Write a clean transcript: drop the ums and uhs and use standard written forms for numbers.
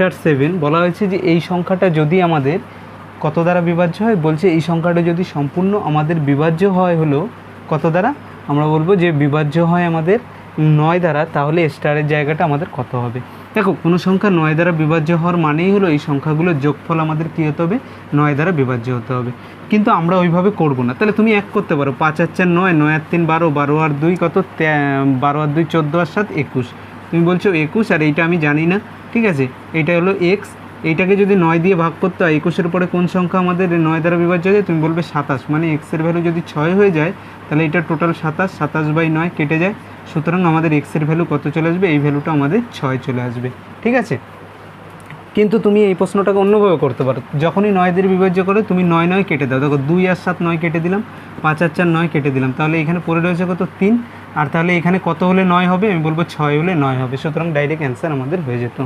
Star 7 বলা হয়েছে যে এই সংখ্যাটা যদি আমাদের কত দ্বারা বিভাজ্য হয়, বলছে এই সংখ্যাটা যদি সম্পূর্ণ আমাদের বিভাজ্য হয় হলো কত দ্বারা, আমরা বলবো যে বিভাজ্য হয় আমাদের 9 দ্বারা, তাহলে স্টারের জায়গাটা আমাদের কত হবে। দেখো কোনো সংখ্যা 9 দ্বারা বিভাজ্য হওয়ার মানেই হলো এই সংখ্যাগুলোর যোগফল আমাদের কী হতে হবে, 9 দ্বারা বিভাজ্য হতে হবে। কিন্তু আমরা ওইভাবে করব না। তাহলে তুমি এক করতে পারো, 5 আর 4 9, 9 আর 3 12, 12 আর 2 কত, 12 আর 2 14 আর 7 21। তুমি বলছো 21 আর এইটা আমি জানি না, ঠিক আছে, এইটা হলো এক্স। এইটাকে যদি 9 দিয়ে ভাগ করতে হয়, 21-এর পরে কোন সংখ্যা আমাদের 9 দ্বারা বিভাজ্য হয়, তুমি বলবে 27, মানে এক্সের ভ্যালু যদি 6 হয়ে যায় তাহলে এটা টোটাল 27, 27/9 কেটে যায়, সুতরাং আমাদের এক্সের ভ্যালু কত চলে আসবে, এই ভ্যালুটা আমাদের 6 চলে আসবে, ঠিক আছে। কিন্তু তুমি এই প্রশ্নটাকে অন্যভাবে করতে পারো, যখনই 9 দিয়ে বিভাজ্য করে তুমি 9 9 কেটে দাও। দেখো 2 আর 7 9 কেটে দিলাম, 5 আর 4 9 কেটে দিলাম, তাহলে এখানে পড়ে রয়েছে কত 3, আর তাহলে এখানে কত হলে 9 হবে, আমি বলবো 6 হলে 9 হবে, সুতরাং ডাইরেক্ট অ্যান্সার আমাদের হয়ে যেত।